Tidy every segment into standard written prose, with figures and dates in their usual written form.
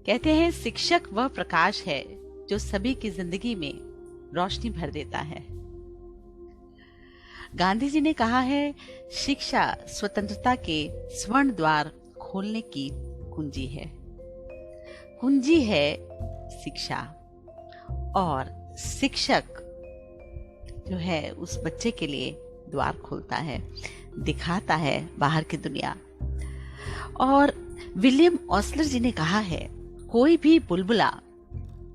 कहते हैं शिक्षक वह प्रकाश है जो सभी की जिंदगी में रोशनी भर देता है। गांधी जी ने कहा है, शिक्षा स्वतंत्रता के स्वर्ण द्वार खोलने की कुंजी है। कुंजी है शिक्षा, और शिक्षक जो है उस बच्चे के लिए द्वार खोलता है, दिखाता है बाहर की दुनिया। और विलियम ऑस्लर जी ने कहा है, कोई भी बुलबुला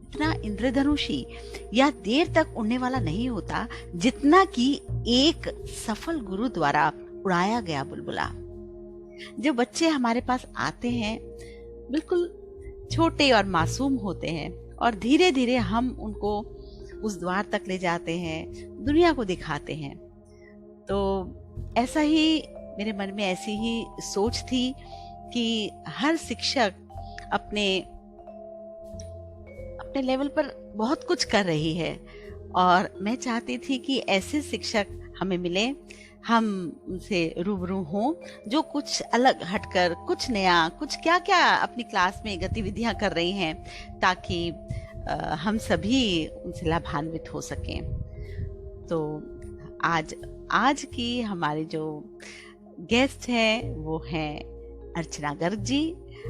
इतना इंद्रधनुषी या देर तक उड़ने वाला नहीं होता जितना कि एक सफल गुरु द्वारा उड़ाया गया बुलबुला। जब बच्चे हमारे पास आते हैं, बिल्कुल छोटे और मासूम होते हैं, और धीरे धीरे हम उनको उस द्वार तक ले जाते हैं, दुनिया को दिखाते हैं। तो ऐसा ही मेरे मन में ऐसी ही सोच थी कि हर शिक्षक अपने लेवल पर बहुत कुछ कर रही है, और मैं चाहती थी कि ऐसे शिक्षक हमें मिले, हम उनसे रूबरू हों जो कुछ अलग हटकर, कुछ नया, कुछ क्या क्या अपनी क्लास में गतिविधियां कर रही हैं, ताकि हम सभी उनसे लाभान्वित हो सकें। तो आज की हमारे जो गेस्ट हैं वो हैं अर्चना गर्ग जी।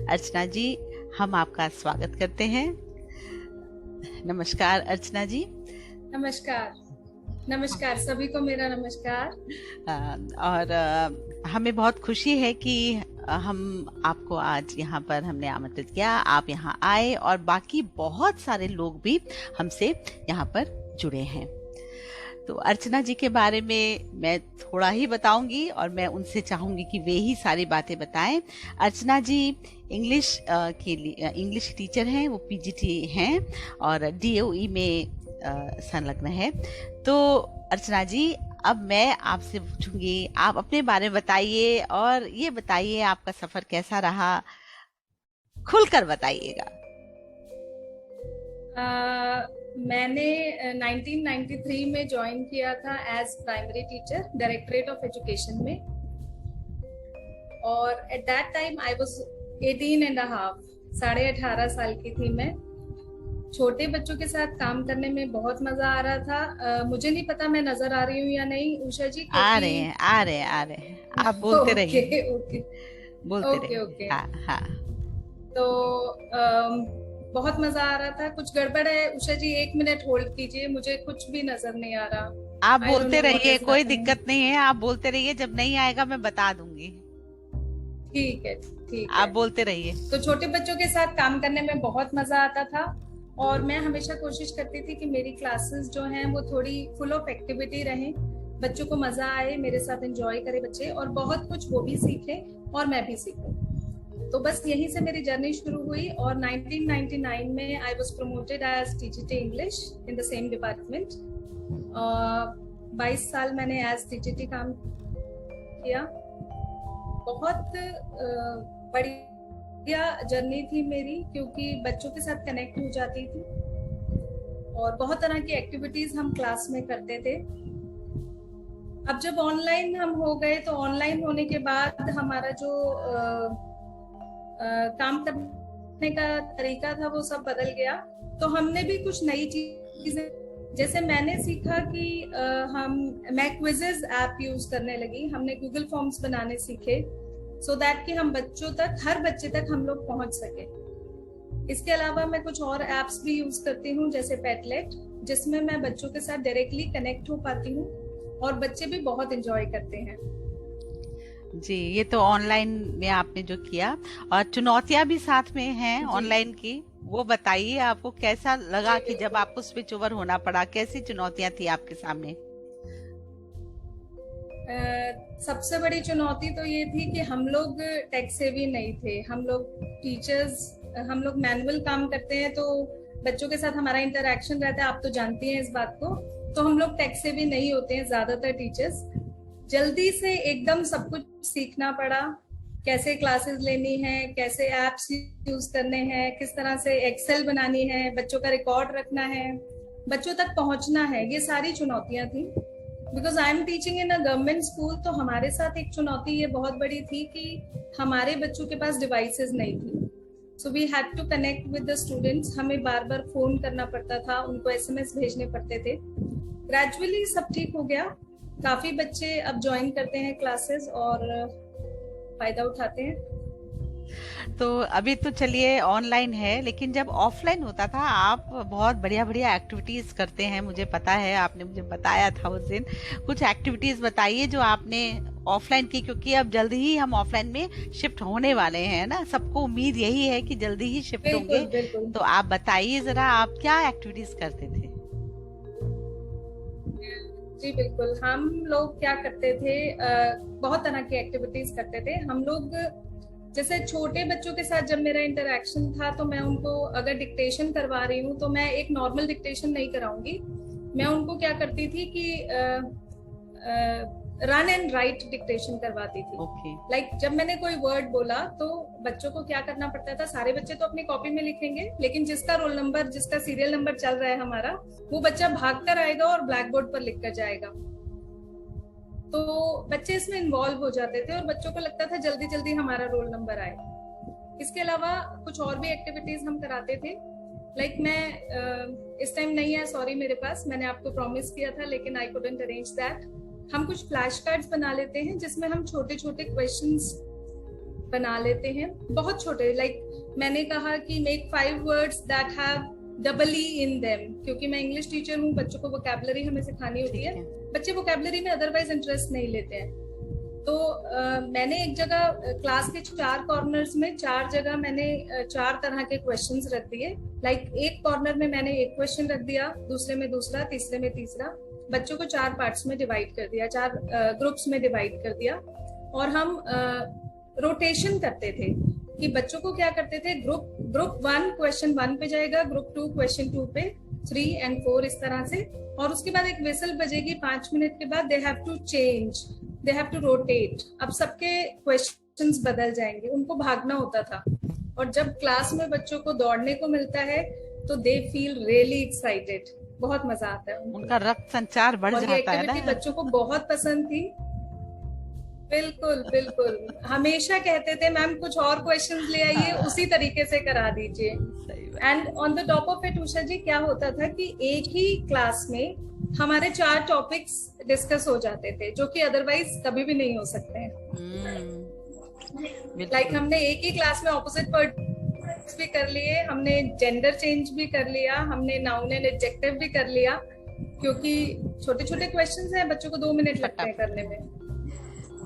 अर्चना जी, हम आपका स्वागत करते हैं। नमस्कार अर्चना जी। नमस्कार। नमस्कार सभी को, मेरा नमस्कार। और हमें बहुत खुशी है कि हम आपको आज यहाँ पर हमने आमंत्रित किया, आप यहाँ आए, और बाकी बहुत सारे लोग भी हमसे यहाँ पर जुड़े हैं। तो अर्चना जी के बारे में मैं थोड़ा ही बताऊंगी, और मैं उनसे चाहूंगी कि वे ही सारी बातें बताएं। अर्चना जी इंग्लिश के लिए इंग्लिश टीचर हैं, वो पीजीटी हैं और डीओई में संलग्न है। तो अर्चना जी, अब मैं आपसे पूछूंगी, आप अपने बारे में बताइए, और ये बताइए आपका सफर कैसा रहा, खुलकर बताइएगा। मैंने 1993 में ज्वाइन किया था as primary teacher directorate of education में, और at that time I was 18 and half, 18.5 साल की थी मैं। छोटे बच्चों के साथ काम करने में बहुत मजा आ रहा था। मुझे नहीं पता मैं नजर आ रही हूँ या नहीं, उषा जी? आ रहे हैं, आप बोलते रहिए। बोलते रहिए। ओके। हाँ। तो बहुत मजा आ रहा था। कुछ गड़बड़ है उषा जी, 1 मिनट होल्ड कीजिए, मुझे कुछ भी नजर नहीं आ रहा। आप बोलते रहिए, कोई दिक्कत नहीं है, आप बोलते रहिए, जब नहीं आएगा मैं बता दूंगी। ठीक है। आप बोलते रहिए। तो छोटे बच्चों के साथ काम करने में बहुत मजा आता था, और मैं हमेशा कोशिश करती थी कि मेरी क्लासेस जो हैं वो थोड़ी फुल ऑफ एक्टिविटी रहें, बच्चों को मजा आए, मेरे साथ एंजॉय करें बच्चे, और बहुत कुछ वो भी सीखें और मैं भी सीखूं। तो बस यहीं से मेरी जर्नी शुरू हुई, और 1999 में I was promoted as TGT English in the same department. 22 साल मैंने एज टीजीटी काम किया। बहुत बढ़िया जर्नी थी मेरी, क्योंकि बच्चों के साथ कनेक्ट हो जाती थी, और बहुत तरह की एक्टिविटीज हम क्लास में करते थे। अब जब ऑनलाइन हम हो गए, तो ऑनलाइन होने के बाद हमारा जो काम करने का तरीका था वो सब बदल गया। तो हमने भी कुछ नई चीजें, जैसे मैंने सीखा कि मैं क्विजेज ऐप यूज करने लगी, हमने गूगल फॉर्म्स बनाने सीखे, सो दैट कि हम बच्चों तक, हर बच्चे तक हम लोग पहुंच सके। इसके अलावा मैं कुछ और एप्स भी यूज करती हूँ, जैसे पेटलेट, जिसमें मैं बच्चों के साथ डायरेक्टली कनेक्ट हो पाती हूँ, और बच्चे भी बहुत एंजॉय करते हैं। जी, ये तो ऑनलाइन में आपने जो किया, और चुनौतियां भी साथ में हैं ऑनलाइन की, वो बताइए आपको कैसा लगा कि जब आपको स्विच ओवर होना पड़ा, कैसी चुनौतियां थी आपके सामने? सबसे बड़ी चुनौती तो ये थी कि हम लोग टेक सेवी नहीं थे। हम लोग टीचर्स, हम लोग मैनुअल काम करते हैं, तो बच्चों के साथ हमारा इंटरेक्शन रहता है, आप तो जानती हैं इस बात को। तो हम लोग टेक सेवी नहीं होते हैं ज्यादातर टीचर्स। जल्दी से एकदम सब कुछ सीखना पड़ा, कैसे क्लासेस लेनी है, कैसे एप्स यूज करने हैं, किस तरह से एक्सेल बनानी है, बच्चों का रिकॉर्ड रखना है, बच्चों तक पहुंचना है। ये सारी चुनौतियां थी। Because I am teaching in a government school, तो हमारे साथ एक चुनौती ये बहुत बड़ी थी कि हमारे बच्चों के पास डिवाइसेस नहीं थी। So we had to connect with the students, हमें बार बार फोन करना पड़ता था, उनको एसएमएस भेजने पड़ते थे। ग्रेजुअली सब ठीक हो गया, काफी बच्चे अब ज्वाइन करते हैं क्लासेस और फायदा उठाते हैं। तो अभी तो चलिए ऑनलाइन है, लेकिन जब ऑफलाइन होता था आप बहुत बढ़िया बढ़िया एक्टिविटीज करते हैं, मुझे पता है, आपने मुझे बताया था उस दिन। कुछ एक्टिविटीज बताइए जो आपने ऑफलाइन की, क्योंकि अब जल्दी ही हम ऑफलाइन में शिफ्ट होने वाले हैं ना, सबको उम्मीद यही है कि जल्दी ही शिफ्ट होंगे। बिल्कुल। तो आप बताइए जरा, आप क्या एक्टिविटीज करते थे? जी बिल्कुल, हम लोग क्या करते थे, बहुत तरह की एक्टिविटीज करते थे हम लोग। जैसे छोटे बच्चों के साथ जब मेरा इंटरेक्शन था तो मैं उनको अगर डिक्टेशन करवा रही हूँ तो मैं एक नॉर्मल डिक्टेशन नहीं कराऊंगी, मैं उनको क्या करती थी कि रन एंड राइट डिक्टेशन करवाती थी। लाइक जब मैंने कोई वर्ड बोला तो बच्चों को क्या करना पड़ता था, सारे बच्चे तो अपनी कॉपी में लिखेंगे, लेकिन जिसका रोल नंबर, जिसका सीरियल नंबर चल रहा है हमारा, वो बच्चा भागकर आएगा और ब्लैक बोर्ड पर लिख कर जाएगा। तो बच्चे इसमें इन्वॉल्व हो जाते थे और बच्चों को लगता था जल्दी जल्दी हमारा रोल नंबर आए। इसके अलावा कुछ और भी एक्टिविटीज हम कराते थे। लाइक मैं इस टाइम नहीं है, सॉरी मेरे पास, मैंने आपको प्रॉमिस किया था लेकिन आई कुडंट अरेंज दैट। हम कुछ फ्लैश कार्ड्स बना लेते हैं जिसमें हम छोटे छोटे क्वेश्चंस बना लेते हैं, बहुत छोटे। लाइक मैंने कहा कि make 5 words that have double E in them, क्योंकि मैं इंग्लिश टीचर हूँ, बच्चों को वोकैबुलरी हमें सिखानी होती है। बच्चे वोकैबुलरी में अदरवाइज इंटरेस्ट नहीं लेते हैं। तो मैंने एक जगह क्लास के 4 कॉर्नर्स में 4 जगह मैंने 4 तरह के क्वेश्चंस रख दिए। लाइक एक कॉर्नर में मैंने एक क्वेश्चन रख दिया, दूसरे में दूसरा, तीसरे में तीसरा। बच्चों को 4 पार्ट्स में डिवाइड कर दिया, 4 ग्रुप्स में डिवाइड कर दिया। और हम रोटेशन करते थे कि बच्चों को क्या करते थे, ग्रुप 1 क्वेश्चन 1 पे जाएगा, ग्रुप 2 क्वेश्चन 2 पे, 3 and 4 इस तरह से। और उसके बाद एक विसल बजेगी 5 मिनट के बाद, they have to change, they have to rotate. अब सबके क्वेश्चंस बदल जाएंगे, उनको भागना होता था। और जब क्लास में बच्चों को दौड़ने को मिलता है तो दे फील रियली एक्साइटेड, बहुत मजा आता है उनका रक्त संचार बढ़ जाता है ना। बच्चों को बहुत पसंद थी। बिल्कुल बिल्कुल, हमेशा कहते थे मैम कुछ और क्वेश्चंस ले आइए, उसी तरीके से करा दीजिए। And on the top of it Usha ji, क्या होता था कि एक ही क्लास में हमारे 4 टॉपिक्स डिस्कस हो जाते थे, जो कि अदरवाइज कभी भी नहीं हो सकते हैं। लाइक हमने एक ही क्लास में ऑपोजिट वर्ड्स भी कर लिए, हमने जेंडर चेंज भी कर लिया, हमने नाउन एंड एडजेक्टिव भी कर लिया, क्योंकि छोटे छोटे क्वेश्चंस हैं, बच्चों को 2 मिनट लगते हैं करने में।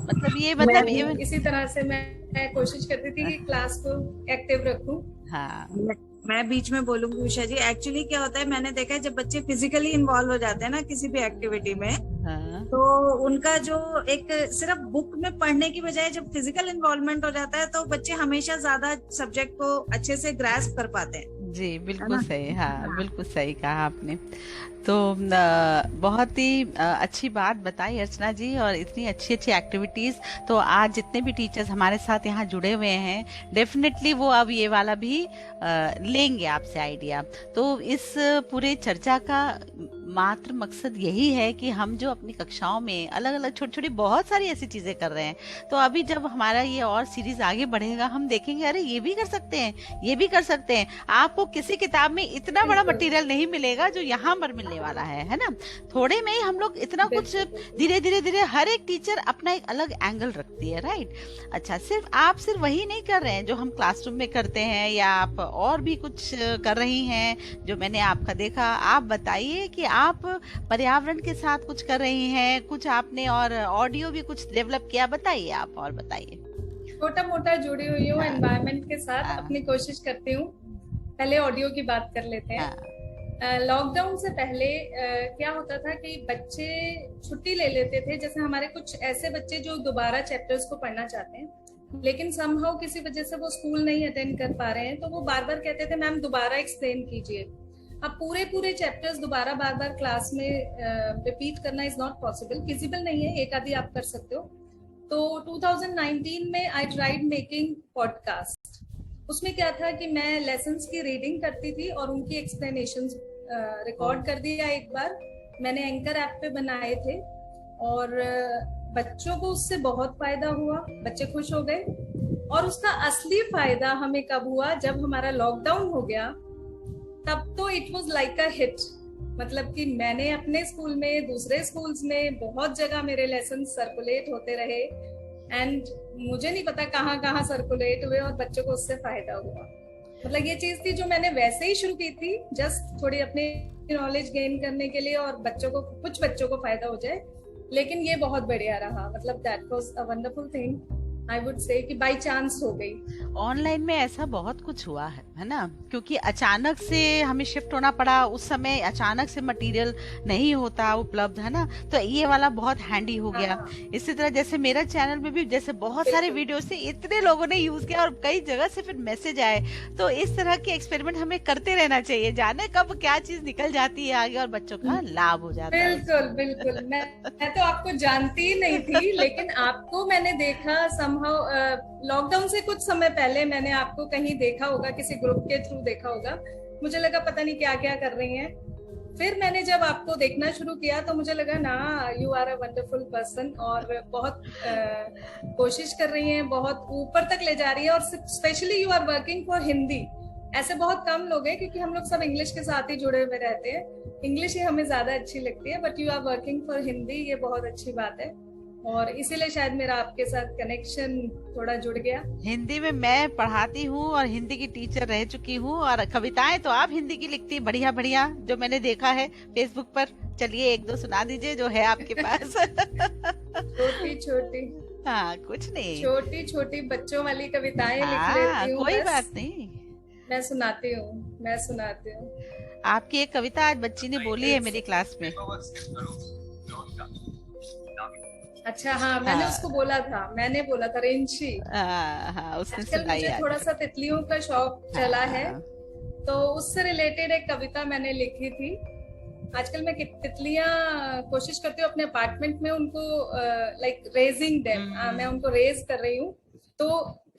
मतलब इसी तरह से मैं कोशिश करती थी कि क्लास को एक्टिव रखूं। हाँ, मैं बीच में बोलूंगी उषा जी, एक्चुअली क्या होता है, मैंने देखा है जब बच्चे फिजिकली इन्वॉल्व हो जाते हैं ना किसी भी एक्टिविटी में, हाँ, तो उनका जो एक सिर्फ बुक में पढ़ने की बजाय जब फिजिकल इन्वॉल्वमेंट हो जाता है तो बच्चे हमेशा ज्यादा सब्जेक्ट को अच्छे से ग्रास्प कर पाते हैं। जी बिल्कुल सही, हाँ बिल्कुल सही कहा आपने। तो बहुत ही अच्छी बात बताई अर्चना जी, और इतनी अच्छी अच्छी एक्टिविटीज। तो आज जितने भी टीचर्स हमारे साथ यहाँ जुड़े हुए हैं, डेफिनेटली वो अब ये वाला भी लेंगे आपसे आइडिया। तो इस पूरे चर्चा का मात्र मकसद यही है कि हम जो अपनी कक्षाओं में अलग अलग छोटी छोटी बहुत सारी ऐसी चीजें कर रहे हैं, तो अभी जब हमारा ये और सीरीज आगे बढ़ेगा हम देखेंगे अरे ये भी कर सकते हैं, ये भी कर सकते हैं। आपको किसी किताब में इतना बड़ा मटेरियल नहीं मिलेगा जो यहाँ पर मिलने वाला है ना। थोड़े में ही हम लोग इतना कुछ धीरे धीरे धीरे, हर एक टीचर अपना एक अलग एंगल रखती है, राइट। अच्छा, आप सिर्फ वही नहीं कर रहे हैं जो हम क्लासरूम में करते हैं, या आप और भी कुछ कर रही हैं जो मैंने आपका देखा। आप बताइए कि आप पर्यावरण के साथ कुछ कर रही हैं, कुछ आपने और ऑडियो भी कुछ डेवलप किया, बताइए आप और बताइए। छोटा मोटा जुड़ी हुई हूँ एनवायरनमेंट के साथ, अपनी कोशिश करती हूँ। पहले ऑडियो की बात कर लेते हैं। लॉकडाउन से पहले क्या होता था कि बच्चे छुट्टी ले लेते थे। जैसे हमारे कुछ ऐसे बच्चे जो दोबारा चैप्टर्स को पढ़ना चाहते हैं, लेकिन समहाउ किसी वजह से वो स्कूल नहीं अटेंड कर पा रहे हैं, तो वो बार बार कहते थे मैम दोबारा एक्सप्लेन कीजिए। अब पूरे चैप्टर्स दोबारा बार बार क्लास में रिपीट करना इज नॉट पॉसिबल, फिजिबल नहीं है। एक आधी आप कर सकते हो। तो 2019 में आई ट्राइड मेकिंग पॉडकास्ट। उसमें क्या था कि मैं लेसन्स की रीडिंग करती थी और उनकी एक्सप्लेनेशंस रिकॉर्ड कर दिया। एक बार मैंने एंकर ऐप पे बनाए थे और बच्चों को उससे बहुत फायदा हुआ, बच्चे खुश हो गए। और उसका असली फायदा हमें कब हुआ, जब हमारा लॉकडाउन हो गया, तब तो it was like a hit. मतलब कि मैंने अपने स्कूल में, दूसरे स्कूल्स में, बहुत जगह मेरे लेसन सर्कुलेट होते रहे एंड मुझे नहीं पता कहाँ कहाँ सर्कुलेट हुए और बच्चों को उससे फायदा हुआ। मतलब ये चीज थी जो मैंने वैसे ही शुरू की थी, जस्ट थोड़ी अपनी नॉलेज गेन करने के लिए और बच्चों को, कुछ बच्चों को फायदा हो जाए। लेकिन ये बहुत बढ़िया रहा, मतलब that was a wonderful thing, I would say कि बाय चांस हो गई। ऑनलाइन में ऐसा बहुत कुछ हुआ है ना, क्योंकि अचानक से हमें शिफ्ट होना पड़ा, उस समय अचानक से मटेरियल नहीं होता उपलब्ध, है ना, तो ये वाला बहुत हैंडी हो गया। इसी तरह जैसे मेरा चैनल में भी जैसे बहुत सारे वीडियो से इतने लोगों ने यूज किया और कई जगह से फिर मैसेज आए, तो इस तरह के एक्सपेरिमेंट हमें करते रहना चाहिए, जाने कब क्या चीज निकल जाती है आगे और बच्चों का लाभ हो जाता है। बिल्कुल बिल्कुल। मैं तो आपको जानती ही नहीं थी, लेकिन आपको मैंने देखा लॉकडाउन से कुछ समय पहले मैंने आपको कहीं देखा होगा, किसी ग्रुप के थ्रू देखा होगा। मुझे लगा पता नहीं क्या क्या कर रही हैं। फिर मैंने जब आपको देखना शुरू किया तो मुझे लगा ना, you are a wonderful person और बहुत कोशिश कर रही हैं, बहुत ऊपर तक ले जा रही है। और specially you are working for Hindi. ऐसे बहुत कम लोग हैं, क्योंकि हम लोग सब इंग्लिश के साथ ही जुड़े हुए रहते हैं, इंग्लिश ही हमें ज्यादा अच्छी लगती है, but you are working for Hindi, ये बहुत अच्छी बात है। और इसीलिए शायद मेरा आपके साथ कनेक्शन थोड़ा जुड़ गया। हिंदी में मैं पढ़ाती हूँ और हिंदी की टीचर रह चुकी हूँ, और कविताएं तो आप हिंदी की लिखती बढ़िया बढ़िया, जो मैंने देखा है फेसबुक पर। चलिए एक दो सुना दीजिए जो है आपके पास। छोटी छोटी, हाँ कुछ नहीं, छोटी छोटी बच्चों वाली कविताएं लिख लेती हूँ। कोई बात नहीं, मैं सुनाती हूँ। आपकी एक कविता आज बच्ची ने बोली है मेरी क्लास में। अच्छा, हाँ मैंने उसको बोला था, रिंची। उसने आजकल मुझे थोड़ा सा तितलियों का शौक चला है, तो उससे रिलेटेड एक कविता मैंने लिखी थी। आजकल मैं तितलियां कोशिश करती हूँ अपने अपार्टमेंट में उनको लाइक रेजिंग देम, मैं उनको रेज कर रही हूँ। तो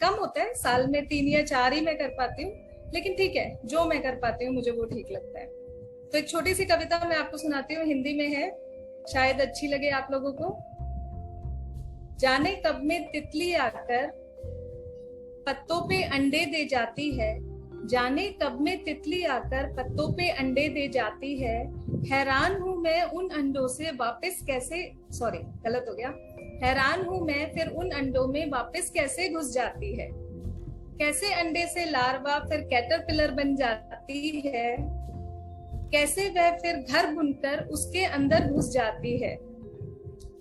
कम होता है, साल में 3 या 4 ही मैं कर पाती हूँ, लेकिन ठीक है, जो मैं कर पाती हूँ मुझे वो ठीक लगता है। तो एक छोटी सी कविता मैं आपको सुनाती हूँ, हिंदी में है, शायद अच्छी लगे आप लोगों को। जाने कब में तितली आकर पत्तों पे अंडे दे जाती है, जाने कब में तितली आकर पत्तों पे अंडे दे जाती है, हैरान हूं मैं उन अंडों से वापस कैसे, सॉरी गलत हो गया, हैरान हूं मैं फिर उन अंडों में वापस कैसे घुस जाती है, कैसे अंडे से लार्वा फिर कैटरपिलर बन जाती है, कैसे वह फिर घर बुनकर उसके अंदर घुस जाती है,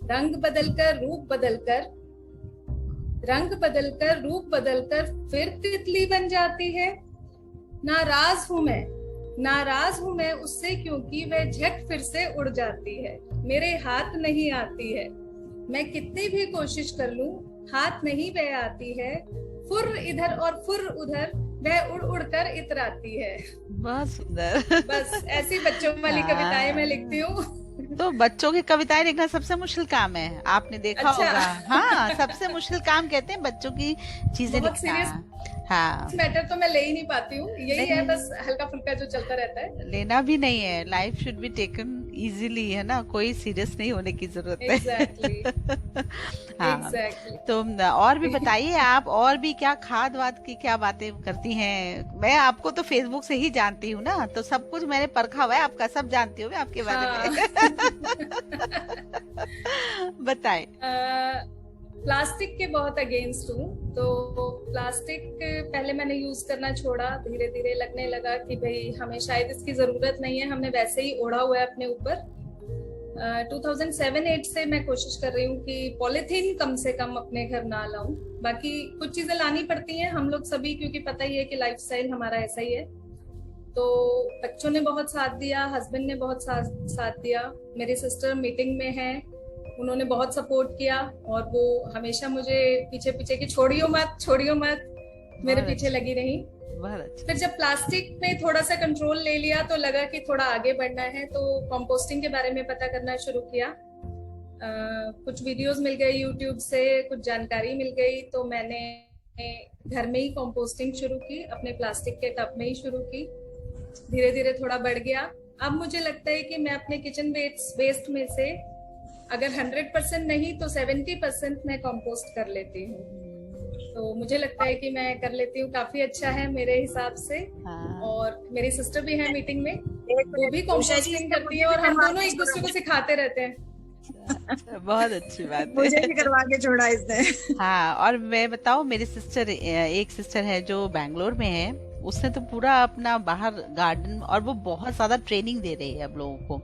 रंग बदलकर रूप बदलकर फिर तितली बन जाती है। नाराज हूं मैं उससे, क्योंकि वह झट फिर से उड़ जाती है, मेरे हाथ नहीं आती है, मैं कितनी भी कोशिश कर लूं हाथ नहीं वह आती है, फुर इधर और फुर उधर वह उड़ उड़ कर इतराती है। बहुत सुंदर। बस ऐसी बच्चों वाली कविताएं मैं लिखती हूँ। तो बच्चों की कविताएं लिखना सबसे मुश्किल काम है, आपने देखा होगा। हाँ, सबसे मुश्किल काम कहते हैं बच्चों की चीजें लिखना। हाँ, मैटर तो मैं ले ही नहीं पाती हूँ, यही है बस हल्का फुल्का जो चलता रहता है। लेना भी नहीं है, life should be taken easily, है ना, कोई सीरियस नहीं होने की जरूरत है। हाँ, तो और भी बताइए आप, और भी क्या खाद वाद की क्या बातें करती हैं? मैं आपको तो फेसबुक से ही जानती हूँ ना, तो सब कुछ मैंने परखा हुआ है आपका, सब जानती हूँ मैं आपके बारे में। बताएं। प्लास्टिक के बहुत अगेंस्ट हूँ, तो प्लास्टिक पहले मैंने यूज करना छोड़ा, धीरे धीरे लगने लगा कि भाई हमें शायद इसकी जरूरत नहीं है, हमने वैसे ही ओढ़ा हुआ है अपने ऊपर। 2007-8 से मैं कोशिश कर रही हूँ कि पॉलिथीन कम से कम अपने घर ना लाऊं। बाकी कुछ चीजें लानी पड़ती हैं हम लोग सभी, क्योंकि पता ही है कि लाइफस्टाइल हमारा ऐसा ही है। तो बच्चों ने बहुत साथ दिया, हस्बैंड ने बहुत साथ दिया, मेरी सिस्टर मीटिंग में है, उन्होंने बहुत सपोर्ट किया, और वो हमेशा मुझे पीछे की छोड़ियो मत मेरे पीछे लगी रही। फिर जब प्लास्टिक में थोड़ा सा कंट्रोल ले लिया तो लगा कि थोड़ा आगे बढ़ना है, तो कंपोस्टिंग के बारे में पता करना शुरू किया। कुछ वीडियोस मिल गए यूट्यूब से, कुछ जानकारी मिल गई, तो मैंने घर में ही कंपोस्टिंग शुरू की, अपने प्लास्टिक के टब में ही शुरू की। धीरे धीरे थोड़ा बढ़ गया। अब मुझे लगता है कि मैं अपने किचन वेस्ट में से अगर 100% नहीं तो 70% मैं कंपोस्ट कर लेती हूँ। तो मुझे लगता है कि मैं कर लेती हूँ, काफी अच्छा है मेरे हिसाब से। हाँ। और मेरी सिस्टर भी है मीटिंग में, एक वो भी उषा जी कंपोस्टिंग से करती मुझे है भी और हम करवा दोनों के एक दूसरे को छोड़ा। सिखाते रहते हैं। अच्छा, बहुत अच्छी बात मुझे है। भी करवा के छोड़ा इसने। हाँ, और मैं बताऊं, मेरी सिस्टर, एक सिस्टर है जो बैंगलोर में है, उसने तो पूरा अपना बाहर गार्डन, और वो बहुत ज्यादा ट्रेनिंग दे रही है अब लोगों को।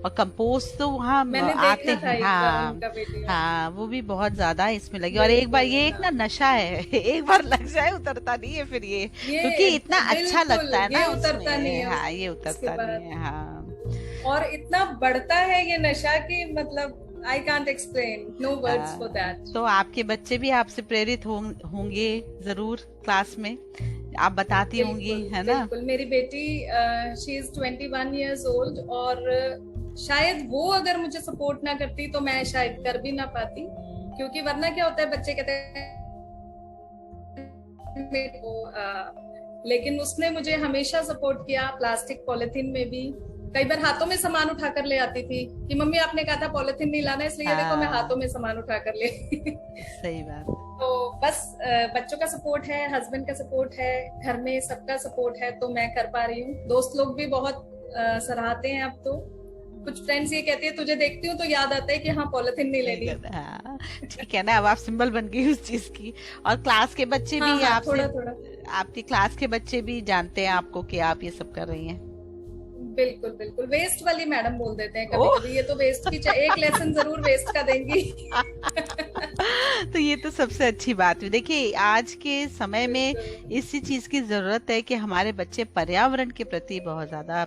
और कंपोस्ट तो वहाँ मैंने आते देखा था हैं। एक बार हाँ उनका वीडियो। हाँ, वो भी बहुत ज्यादा इसमें लगी। और एक बार, बिल्कुल, ये एक हाँ। ना नशा है। एक बार लग जाए उतरता नहीं है फिर ये, क्योंकि ये इतना अच्छा बिल्कुल, लगता है ये ना उतरता नहीं उसमें। है हाँ, ये उसके उतरता नहीं बाद। है। हाँ। और इतना बढ़ता है ये नशा कि मतलब I can't explain, no words for that. तो आपके बच्चे भी आपसे प्रेरित होंगे जरूर क्लास में, आप बताती होंगी, बिल्कुल है ना? बिल्कुल, मेरी बेटी शी इज 21 years old, और शायद वो अगर मुझे सपोर्ट ना करती तो मैं शायद कर भी ना पाती, क्योंकि वरना क्या होता है, बच्चे कहते हैं मेरे को, लेकिन उसने मुझे हमेशा सपोर्ट किया। प्लास्टिक पॉलिथीन में भी कई बार हाथों में सामान उठा कर ले आती थी कि मम्मी आपने कहा था पॉलिथीन नहीं लाना, इसलिए देखो मैं हाथों में सामान उठा कर ले। सही बात। तो बस बच्चों का सपोर्ट है, हस्बैंड का सपोर्ट है, घर में सबका सपोर्ट है, तो मैं कर पा रही हूँ। दोस्त लोग भी बहुत सराहते हैं अब तो। कुछ फ्रेंड्स ये कहती है तुझे देखती हूँ तो याद आता है कि हाँ पॉलिथीन नहीं लेनी। हाँ, ठीक है ना, अब आप सिंबल बन गई उस चीज की। और क्लास के बच्चे हाँ भी हाँ, आपसे, थोड़ा थोड़ा। आपकी क्लास के बच्चे भी जानते हैं आपको कि आप ये सब कर रही हैं? बिल्कुल बिल्कुल, वेस्ट वाली मैडम बोल देते हैं कभी ओह! कभी, ये तो वेस्ट की एक लेसन जरूर वेस्ट का देंगी। तो ये तो सबसे अच्छी बात है। देखिए, आज के समय में बिल्कुल। इसी चीज की जरूरत है कि हमारे बच्चे पर्यावरण के प्रति बहुत ज्यादा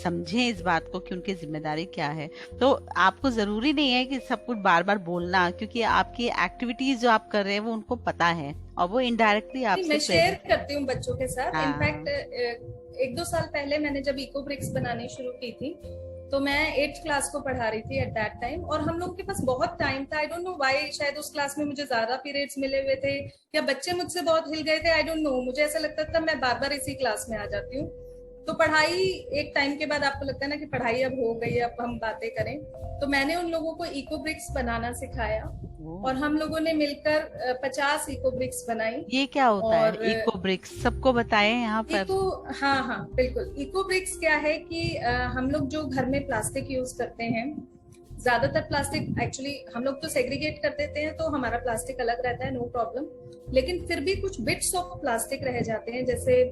समझें इस बात को कि उनकी जिम्मेदारी क्या है। तो आपको जरूरी नहीं है कि सब कुछ बार बार बोलना, क्योंकि आपकी एक्टिविटीज जो आप कर रहे हैं वो उनको पता है, और वो इनडायरेक्टली नहीं, आपसे मैं शेयर प्रेरित। करती हूँ बच्चों के साथ। हाँ। इनफैक्ट 1-2 साल पहले मैंने जब इको ब्रिक्स बनानी शुरू की थी, तो मैं 8th क्लास को पढ़ा रही थी एट दैट टाइम, और हम लोग के पास बहुत टाइम था। आई डोंट नो व्हाई, शायद उस क्लास में मुझे ज्यादा पीरियड्स मिले हुए थे, या बच्चे मुझसे बहुत हिल गए थे, आई डोंट नो। मुझे ऐसा लगता था मैं बार बार इसी क्लास में आ जाती हूँ। तो पढ़ाई एक टाइम के बाद आपको लगता है ना कि पढ़ाई अब हो गई है, अब हम बातें करें। तो मैंने उन लोगों को इको ब्रिक्स बनाना सिखाया, और हम लोगों ने मिलकर 50 इको ब्रिक्स बनाई। ये क्या होता है और इको ब्रिक्स, सबको बताएं यहाँ पर। इको, हाँ हाँ बिल्कुल, इको ब्रिक्स क्या है कि हम लोग जो घर में प्लास्टिक यूज करते हैं, ज्यादातर प्लास्टिक एक्चुअली हम लोग तो सेग्रीगेट कर देते हैं, तो हमारा प्लास्टिक अलग रहता है, नो प्रॉब्लम। लेकिन फिर भी कुछ बिट्स ऑफ प्लास्टिक रह जाते हैं, जैसे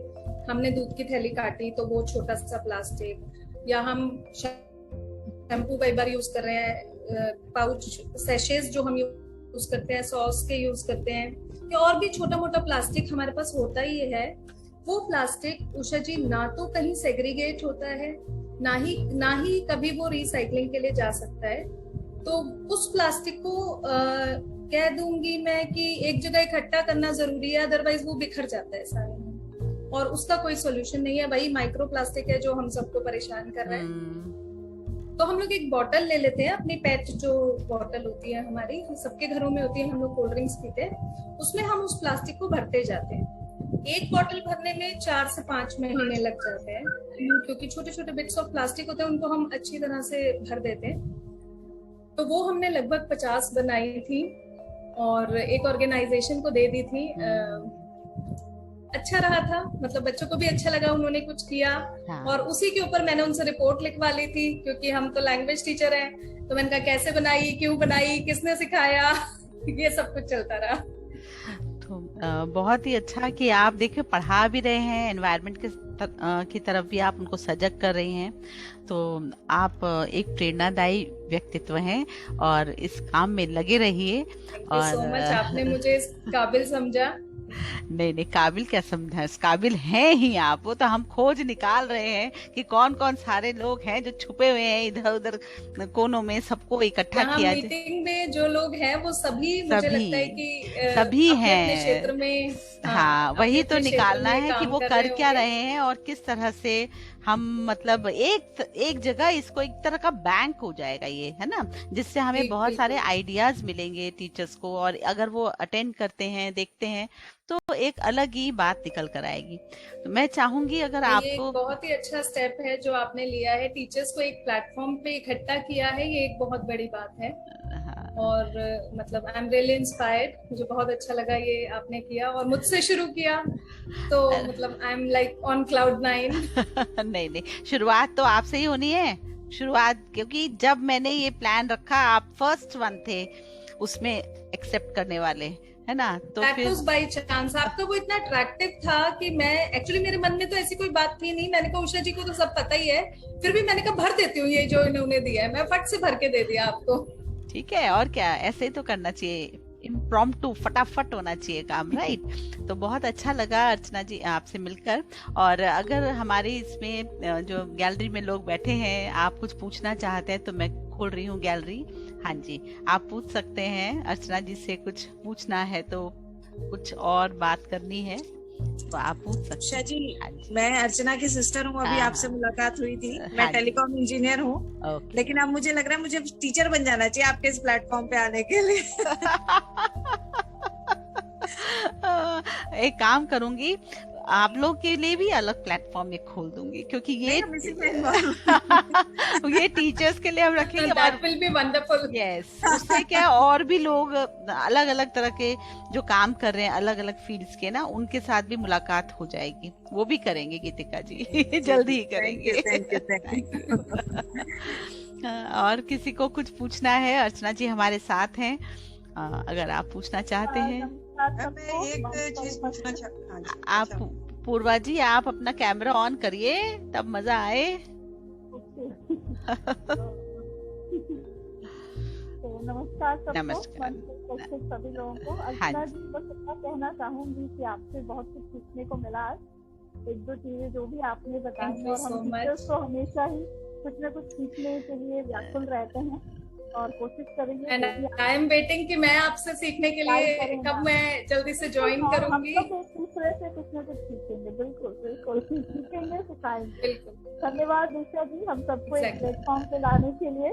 हमने दूध की थैली काटी तो वो छोटा सा प्लास्टिक, या हम शैम्पू कई बार यूज कर रहे हैं, पाउच सैशेज जो हम यूज करते हैं, सॉस के यूज करते हैं, या और भी छोटा मोटा प्लास्टिक हमारे पास होता ही है। वो प्लास्टिक उषा जी ना तो कहीं सेग्रीगेट होता है, ना ही कभी वो रिसाइकलिंग के लिए जा सकता है। तो उस प्लास्टिक को कह दूंगी मैं कि एक जगह इकट्ठा करना जरूरी है, अदरवाइज वो बिखर जाता है सारे में, और उसका कोई सोल्यूशन नहीं है। वही माइक्रो प्लास्टिक है जो हम सबको परेशान कर रहा है। तो हम लोग एक बॉटल ले लेते हैं, अपनी पेट जो बॉटल होती है हमारी, सबके घरों में होती है, हम लोग कोल्ड ड्रिंक्स पीते हैं, उसमें हम उस प्लास्टिक को भरते जाते हैं। एक बॉटल भरने में 4 से 5 महीने लग जाते हैं, क्योंकि छोटे छोटे बिट्स ऑफ प्लास्टिक होते हैं, उनको हम अच्छी तरह से भर देते हैं। तो वो हमने लगभग 50 बनाई थी और एक ऑर्गेनाइजेशन को दे दी थी। अच्छा रहा था, मतलब बच्चों को भी अच्छा लगा, उन्होंने कुछ किया। हाँ। और उसी के ऊपर मैंने उनसे रिपोर्ट लिखवा ली थी, क्योंकि हम तो लैंग्वेज टीचर हैं। तो मैंने कहा कैसे बनाई, क्यों बनाई, किसने सिखाया, ये सब कुछ चलता रहा। तो बहुत ही अच्छा कि आप देखिए पढ़ा भी रहे हैं, एनवायरनमेंट की तरफ भी आप उनको सजग कर रही हैं। तो आप एक प्रेरणादायी व्यक्तित्व हैं और इस काम में लगे रहिए। और सो मच, आपने मुझे इस काबिल समझा। नहीं, काबिल क्या समझा, इस काबिल हैं ही आप। वो तो हम खोज निकाल रहे हैं कि कौन कौन सारे लोग हैं जो छुपे हुए हैं इधर उधर कोनों में, सबको इकट्ठा किया। मीटिंग में जो लोग हैं वो सभी मुझे लगता है कि सभी हैं अपने क्षेत्र में। हाँ, वही तो निकालना है कि वो कर क्या होंगे। रहे हैं और किस तरह से हम, मतलब एक जगह इसको एक तरह का बैंक हो जाएगा ये, है ना, जिससे हमें बहुत सारे आइडियाज मिलेंगे टीचर्स को, और अगर वो अटेंड करते हैं, देखते हैं, तो एक अलग ही बात निकल कर आएगी। तो मैं चाहूंगी अगर आपको, ये बहुत ही अच्छा स्टेप है जो आपने लिया है, टीचर्स को एक प्लेटफॉर्म पे इकट्ठा किया है, ये एक बहुत बड़ी बात है। और मतलब आई एम रियली इंस्पायर्ड, मुझे बहुत अच्छा लगा ये आपने किया और मुझसे शुरू किया, तो मतलब I am like on cloud 9। नहीं नहीं, शुरुआत तो आपसे ही होनी है। शुरुआत, क्योंकि जब मैंने ये प्लान रखा आप फर्स्ट वन थे उसमें एक्सेप्ट करने वाले, है ना? तो That फिर was by chance। आपका वो इतना अट्रैक्टिव था कि मैं एक्चुअली, मेरे मन में तो ऐसी कोई बात थी नहीं। मैंने कहा उषा जी को तो सब पता ही है, फिर भी मैंने कहा भर देती हूँ, ये जो इन्होंने दिया है मैं फट से भर के दे दिया आपको। ठीक है, और क्या, ऐसे ही तो करना चाहिए, इम्प्रॉम्प्टू, फटाफट होना चाहिए काम, राइट? तो बहुत अच्छा लगा अर्चना जी आपसे मिलकर। और अगर हमारे इसमें जो गैलरी में लोग बैठे हैं, आप कुछ पूछना चाहते हैं तो मैं खोल रही हूँ गैलरी। हाँ जी, आप पूछ सकते हैं अर्चना जी से, कुछ पूछना है तो, कुछ और बात करनी है तो आप पूछ सकते उषा हैं। जी, हाँ जी, मैं अर्चना की सिस्टर हूँ, अभी हाँ, आपसे मुलाकात हुई थी। हाँ मैं जी। टेलीकॉम इंजीनियर हूँ, ओके। लेकिन अब मुझे लग रहा है मुझे टीचर बन जाना चाहिए आपके इस प्लेटफॉर्म पे आने के लिए। एक काम करूंगी, आप लोग के लिए भी अलग प्लेटफॉर्म में खोल दूंगी, क्योंकि ये नहीं, हम इसी में involve ये टीचर्स के लिए हम रखेंगे। और That will be wonderful। Yes, उससे क्या है, और भी लोग अलग अलग तरह के जो काम कर रहे हैं, अलग अलग फील्ड्स के ना, उनके साथ भी मुलाकात हो जाएगी। वो भी करेंगे गीतिका जी जल्दी ही करेंगे। Thank you. और किसी को कुछ पूछना है? अर्चना जी हमारे साथ हैं, अगर आप पूछना चाहते हैं। मैं एक चीज पूछना हाँ जी, आप अच्छा। पूर्वा जी, आप अपना कैमरा ऑन करिए, तब मजा आए। तो नमस्कार सबको, नमस्कार। मंच पर उपस्थित सभी लोगों को। हाँ अर्चना जी। जी, बस इतना कहना चाहूंगी कि आपसे बहुत कुछ सीखने को मिला आज। एक दो चीजें जो भी आपने बताई Thank you और हम so much। टीचर्स तो हमेशा ही कुछ न कुछ सीखने के लिए व्याकुल रहते हैं और कोशिश करेंगे एंड जो भी आई एम वेटिंग कि मैं आपसे सीखने के Try लिए करेंगे। कब मैं जल्दी से ज्वाइन हम करूंगी। सब एक दूसरे से कुछ न कुछ सीखेंगे। बिल्कुल बिल्कुल सीखेंगे, सिखाएंगे। बिल्कुल, धन्यवाद उषा जी, हम सबको एक Exactly। प्लेटफॉर्म पे लाने के लिए।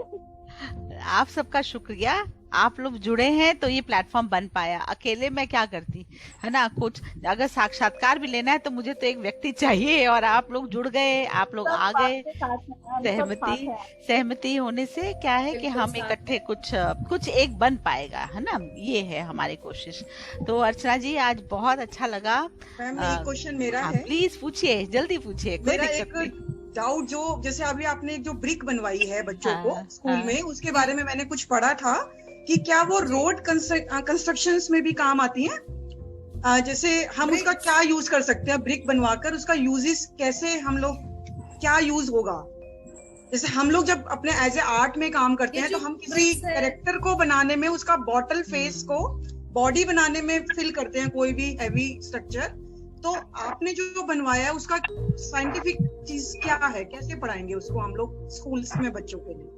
आप सबका शुक्रिया, आप लोग जुड़े हैं तो ये प्लेटफॉर्म बन पाया। अकेले मैं क्या करती, है ना? कुछ अगर साक्षात्कार भी लेना है तो मुझे तो एक व्यक्ति चाहिए, और आप लोग जुड़ गए, आप लोग सब आ गए। आपके साथ हैं, हम सब साथ हैं। सहमति होने से क्या है कि बिल्कुल हम साथ इकट्ठे कुछ एक बन पाएगा, है ना? ये है हमारी कोशिश। तो अर्चना जी, आज बहुत अच्छा लगा। मैम, एक क्वेश्चन मेरा हाँ, है। प्लीज पूछिए, जल्दी पूछिए, कोई मेरा दिक्कत नहीं। एक डाउट, जो जैसे अभी आपने एक जो ब्रिक बनवाई है बच्चों हाँ, को स्कूल हाँ। में, उसके बारे में मैंने कुछ पढ़ा था कि क्या वो रोड कंस्ट्रक्शंस में भी काम आती हैं? जैसे हम उसका Bricks। क्या यूज कर सकते हैं ब्रिक बनवाकर, उसका यूजेस कैसे, हम लोग क्या यूज होगा? जैसे हम लोग जब अपने एज ए आर्ट में काम करते ये हैं तो जो हम किसी bricks है- कैरेक्टर को बनाने में उसका बॉटल फेस को बॉडी बनाने में फिल करते हैं, कोई भी हैवी स्ट्रक्चर। तो आपने जो बनवाया है उसका साइंटिफिक चीज क्या है, कैसे पढ़ाएंगे उसको हम लोग स्कूल्स में बच्चों के लिए?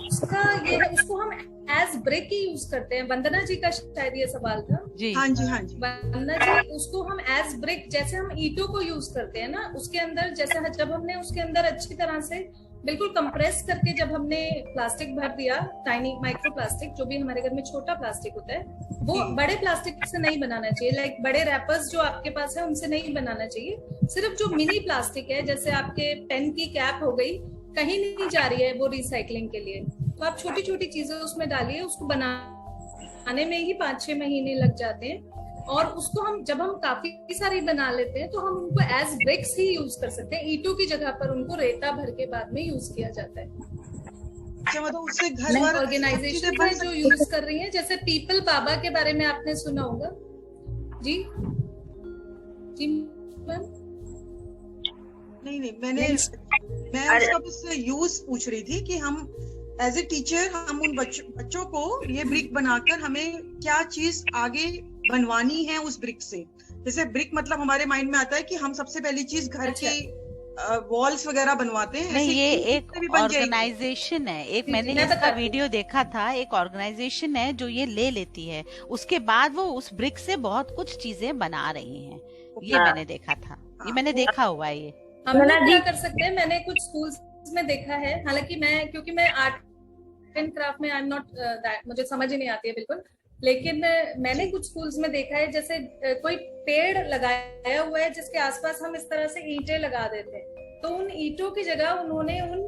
उसका ये है, उसको हम एज ब्रेक ही यूज करते हैं। वंदना जी का शायद ये सवाल था। जी हाँ जी, हाँ जी। वंदना जी, उसको हम एज ब्रिक, जैसे हम ईंटों को यूज करते हैं ना, उसके अंदर जैसे जब हमने उसके अंदर अच्छी तरह से बिल्कुल कंप्रेस करके जब हमने प्लास्टिक भर दिया, टाइनी माइक्रो प्लास्टिक, जो भी हमारे घर में छोटा प्लास्टिक होता है, वो जी। बड़े प्लास्टिक से नहीं बनाना चाहिए। लाइक बड़े रैपर्स जो आपके पास है उनसे नहीं बनाना चाहिए। सिर्फ जो मिनी प्लास्टिक है, जैसे आपके पेन की कैप हो गई, कहीं नहीं जा रही है वो रिसाइकलिंग के लिए, तो आप छोटी छोटी चीजें उसमें डालिए। उसको बनाने में ही 5-6 महीने लग जाते हैं, और उसको जब हम काफी सारी बना लेते हैं तो हम उनको एज ब्रिक्स ही यूज कर सकते हैं। ईंटों की जगह पर उनको रेता भर के बाद में यूज किया जाता है। अच्छा, मतलब उससे घर वर ऑर्गेनाइजेशन है जो यूज कर रही हैं, जैसे पीपल बाबा के बारे में आपने सुना होगा। जी जी मैम। नहीं, मैं उसका बस यूज पूछ रही थी कि हम एज ए टीचर हम उन बच्चों को ये ब्रिक बनाकर हमें क्या चीज आगे बनवानी है उस ब्रिक से। जैसे ब्रिक मतलब हमारे माइंड में आता है कि हम सबसे पहली चीज घर अच्छा। की वॉल्स वगैरह बनवाते हैं। नहीं, ऐसे ये ईंट एक से भी बन जाएगी। ऑर्गेनाइजेशन है। एक जी, मैंने मैं इसका बताती हूँ। वीडियो देखा था, एक ऑर्गेनाइजेशन है जो ये ले लेती है, उसके बाद वो उस ब्रिक से बहुत कुछ चीजें बना रही हैं। ये मैंने देखा था, ये मैंने देखा हुआ है ये। हम लोग क्या कर सकते हैं, मैंने कुछ स्कूल्स में देखा है, हालांकि क्योंकि मैं आर्ट एंड क्राफ्ट में आई एम नॉट दैट, मुझे समझ ही नहीं आती है बिल्कुल, लेकिन मैंने कुछ स्कूल्स में देखा है, जैसे कोई पेड़ लगाया हुआ है जिसके आसपास हम इस तरह से ईंटें लगा देते हैं, तो उन ईंटों की जगह उन्होंने उन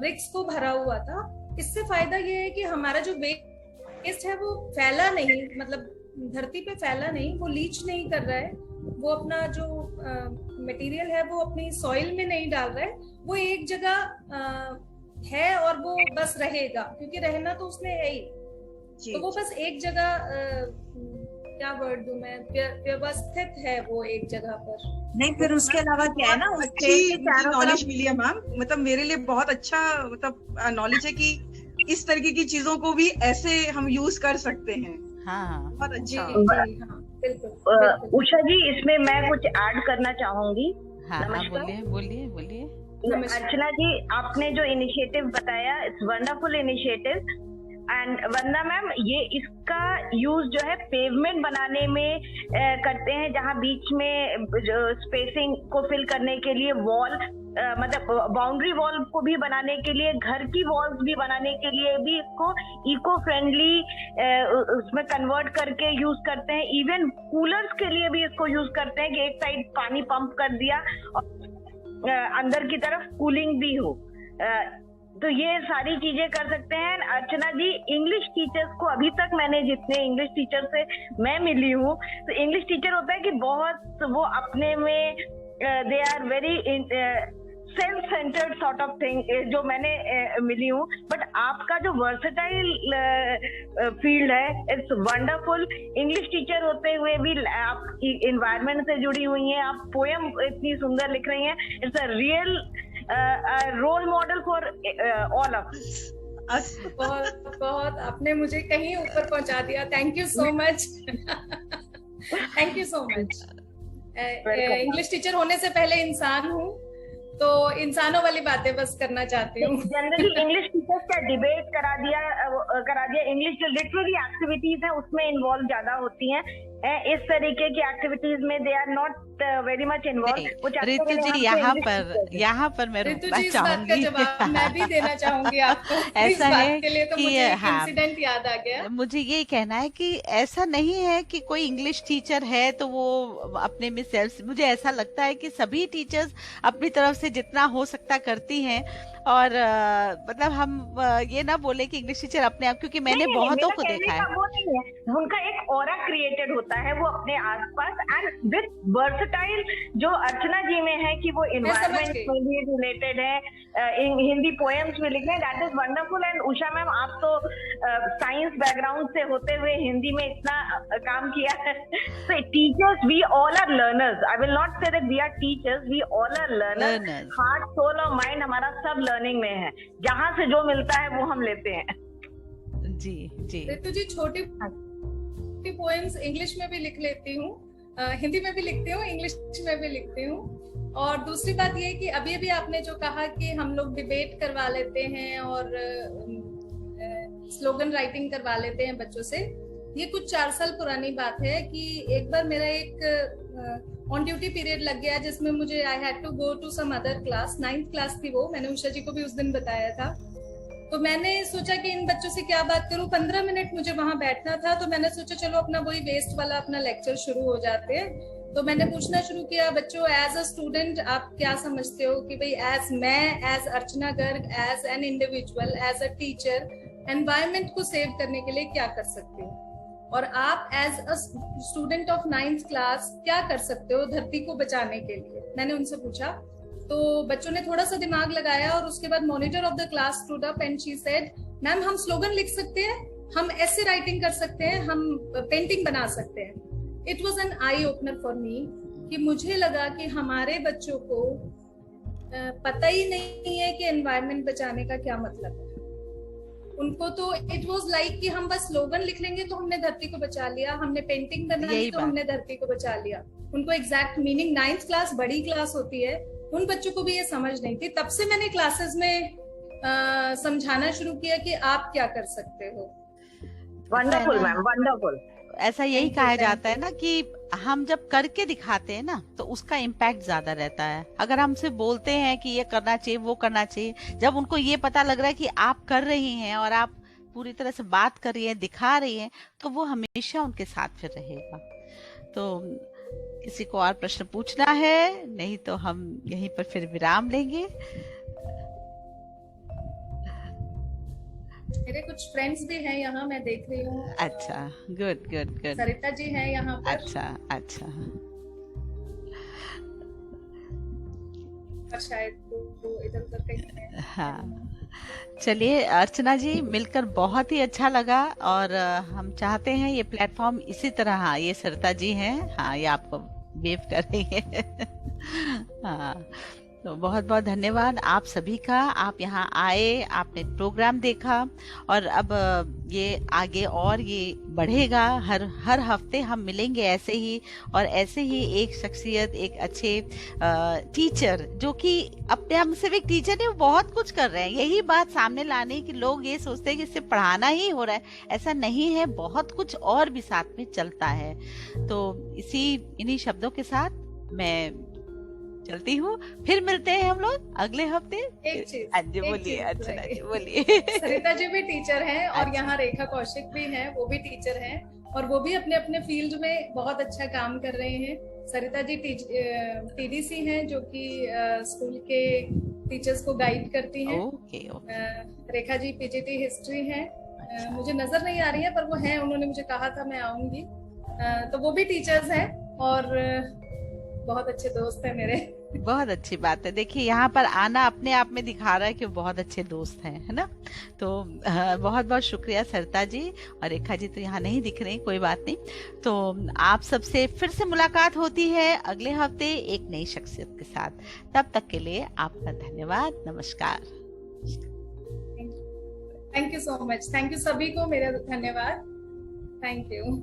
ब्रिक्स को भरा हुआ था इससे फायदा ये है कि हमारा जो वेस्ट है वो फैला नहीं, मतलब धरती पे फैला नहीं, वो लीच नहीं कर रहा है, वो अपना जो मटेरियल है वो अपनी सॉइल में नहीं डाल रहा है, वो एक जगह है और वो बस रहेगा, क्योंकि रहना तो उसने है ही। तो वो बस एक जगह क्या वर्ड दूं मैं, व्यवस्थित है वो एक जगह पर। नहीं, फिर उसके अलावा क्या है ना, अच्छी नॉलेज मिली है मैम, मतलब मेरे लिए बहुत अच्छा मतलब नॉलेज है कि इस तरीके की चीजों को भी ऐसे हम यूज कर सकते हैं। हाँ, बहुत अच्छा। हाँ, बिल्कुल। उषा जी, इसमें मैं कुछ ऐड करना चाहूंगी। हाँ, नमस्कार। बोलिए। अर्चना जी, आपने जो इनिशिएटिव बताया, it's wonderful initiative. And Vandana ma'am, ये इसका यूज जो है पेवमेंट बनाने में करते हैं, जहाँ बीच में स्पेसिंग को फिल करने के लिए वॉल, मतलब बाउंड्री वॉल को भी बनाने के लिए, घर की वॉल्स भी बनाने के लिए भी इसको इको फ्रेंडली उसमें कन्वर्ट करके यूज करते हैं। इवन कूलर्स के लिए भी इसको यूज करते हैं कि एक साइड पानी पंप कर दिया और अंदर की तरफ कूलिंग भी हो। तो ये सारी चीजें कर सकते हैं। अर्चना जी, इंग्लिश टीचर्स को अभी तक मैंने जितने इंग्लिश टीचर से मैं मिली हूँ, तो इंग्लिश टीचर होता है कि बहुत वो अपने में they are very self centred sort of thing, जो मैंने मिली हूँ। बट आपका जो वर्सेटाइल फील्ड है, इट्स वंडरफुल। इंग्लिश टीचर होते हुए भी आप इन्वायरमेंट से जुड़ी हुई हैं, आप पोएम इतनी सुंदर लिख रही हैं। It's a real role model for all of us. बहुत आपने मुझे कहीं ऊपर पहुंचा दिया। Thank you so much. Thank you so much. English teacher होने से पहले इंसान हूँ, तो इंसानों वाली बातें बस करना चाहती हूँ। जनरली इंग्लिश टीचर्स का डिबेट करा दिया। इंग्लिश जो लिटरेरी एक्टिविटीज है उसमें इन्वॉल्व ज्यादा होती हैं। इस तरीके की एक्टिविटीज में they are not very much involve. Ritu ji, यहाँ पर मैं रुकना चाहूंगी। जवाब मैं भी देना चाहूंगी आपको। ऐसा है के लिए तो कि मुझे हाँ, इंसिडेंट याद आ गया। मुझे ये कहना है कि ऐसा नहीं है कि कोई इंग्लिश टीचर है तो वो अपने में सेल्फ, मुझे ऐसा लगता है कि सभी टीचर्स अपनी तरफ से जितना हो सकता करती हैं। और मतलब हम ये ना बोले कि इंग्लिश टीचर अपने आप, क्योंकि मैंने बहुतों को देखा है, वो नहीं है, उनका एक ऑरा क्रिएटेड होता है वो अपने आसपास। एंड विद वर्सेटाइल जो अर्चना जी में है कि वो इन्वायरमेंट में भी रिलेटेड है, हिंदी पोएम्स में लिखने, that is wonderful. And Usha ma'am, आप तो साइंस बैकग्राउंड से होते हुए हिंदी में इतना काम किया है। So teachers, we all are learners. I will not say that we are teachers. We all are learners. Heart, soul और mind हमारा सब लर्निंग में है। जहाँ से जो मिलता है वो हम लेते हैं। जी जी। रितु जी, छोटी पोएम्स इंग्लिश में भी लिख लेती हूँ, हिंदी में भी लिखती हूँ, इंग्लिश में भी लिखती हूँ। और दूसरी बात ये कि अभी अभी आपने जो कहा कि हम लोग डिबेट करवा लेते हैं और स्लोगन राइटिंग करवा लेते हैं बच्चों से, ये कुछ 4 साल पुरानी बात है कि एक बार मेरा एक ऑन ड्यूटी पीरियड लग गया जिसमें मुझे I had to go to some other class. 9th class थी वो, मैंने उषा जी को भी उस दिन बताया था। तो मैंने सोचा कि इन बच्चों से क्या बात करूं, 15 मिनट मुझे वहां बैठना था। तो मैंने सोचा चलो अपना वही वेस्ट वाला अपना लेक्चर शुरू हो जाते हैं। तो मैंने पूछना शुरू किया, बच्चों एज अ स्टूडेंट आप क्या समझते हो कि भाई एज मैं, as Archana Garg, as an individual, as a teacher, environment को सेव करने के लिए क्या कर सकते हो, और आप as a student of 9th class क्या कर सकते हो धरती को बचाने के लिए, मैंने उनसे पूछा। तो बच्चों ने थोड़ा सा दिमाग लगाया और उसके बाद monitor of the class stood up and she said, ma'am हम स्लोगन लिख सकते हैं, हम ऐसे राइटिंग कर सकते हैं, हम पेंटिंग बना सकते हैं। It was an eye opener for me कि मुझे लगा कि हमारे बच्चों को पता ही नहीं है कि एनवायरनमेंट बचाने का क्या मतलब है। उनको तो इट वाज लाइक कि हम बस स्लोगन लिख लेंगे तो हमने धरती को बचा लिया, हमने पेंटिंग बना ली तो हमने धरती को बचा लिया। उनको एग्जैक्ट मीनिंग, 9th क्लास बड़ी क्लास होती है, उन बच्चों को भी ये समझ नहीं थी। तब से मैंने क्लासेस में समझाना शुरू किया कि आप क्या कर सकते हो। Wonderful ma'am, wonderful. ऐसा यही कहा जाता है ना कि हम जब करके दिखाते हैं ना तो उसका इम्पैक्ट ज्यादा रहता है। अगर हम सिर्फ बोलते हैं कि ये करना चाहिए, वो करना चाहिए, जब उनको ये पता लग रहा है कि आप कर रही हैं और आप पूरी तरह से बात कर रही हैं, दिखा रही हैं, तो वो हमेशा उनके साथ फिर रहेगा। तो किसी को और प्रश्न पूछना है? नहीं तो हम यहीं पर फिर विराम लेंगे। मेरे कुछ फ्रेंड्स भी हैं यहाँ, मैं देख रही हूँ। अच्छा, good good good. Sarita ji हैं यहाँ पर। अच्छा अच्छा। और शायद वो इधर उधर कहीं हैं। हाँ, चलिए अर्चना जी, मिलकर बहुत ही अच्छा लगा, और हम चाहते हैं ये प्लेटफॉर्म इसी तरह, हाँ ये सरिता जी हैं, हाँ ये आपको वेव कर रही है। हाँ, तो बहुत बहुत धन्यवाद आप सभी का, आप यहाँ आए, आपने प्रोग्राम देखा, और अब ये आगे और ये बढ़ेगा, हर हफ्ते हम मिलेंगे ऐसे ही, और ऐसे ही एक शख्सियत, एक अच्छे टीचर, जो कि अपने हम सिर्फ एक टीचर नहीं, वो बहुत कुछ कर रहे हैं, यही बात सामने लाने की। लोग ये सोचते हैं कि सिर्फ पढ़ाना ही हो रहा है, ऐसा नहीं है, बहुत कुछ और भी साथ में चलता है। तो इन्हीं शब्दों के साथ मैं चलती हूँ, फिर मिलते हैं हम लोग अगले हफ्ते। एक चीज, हाँ जी, बोलिए अर्चना जी, बोलिए। सरिता जी भी टीचर हैं, और अच्छा। यहाँ रेखा कौशिक भी हैं, वो भी टीचर हैं, और वो भी अपने अपने फील्ड में बहुत अच्छा काम कर रहे हैं। सरिता जी टीडीसी हैं, जो कि स्कूल के टीचर्स को गाइड करती हैं। Okay okay. Rekha ji PGT history हैं। अच्छा। मुझे नजर नहीं आ रही है, पर वो हैं, उन्होंने मुझे कहा था मैं आऊंगी। तो वो भी टीचर्स हैं, और बहुत अच्छे दोस्त हैं मेरे। बहुत अच्छी बात है। देखिए, यहाँ पर आना अपने आप में दिखा रहा है कि वो बहुत अच्छे दोस्त हैं, है ना। तो बहुत बहुत शुक्रिया सरिता जी, और रेखा जी तो यहाँ नहीं दिख रही, कोई बात नहीं। तो आप सबसे फिर से मुलाकात होती है अगले हफ्ते एक नई शख्सियत के साथ। तब तक के लिए आपका धन्यवाद, नमस्कार। Thank you so much, thank you सभी को मेरा धन्यवाद, थैंक यू।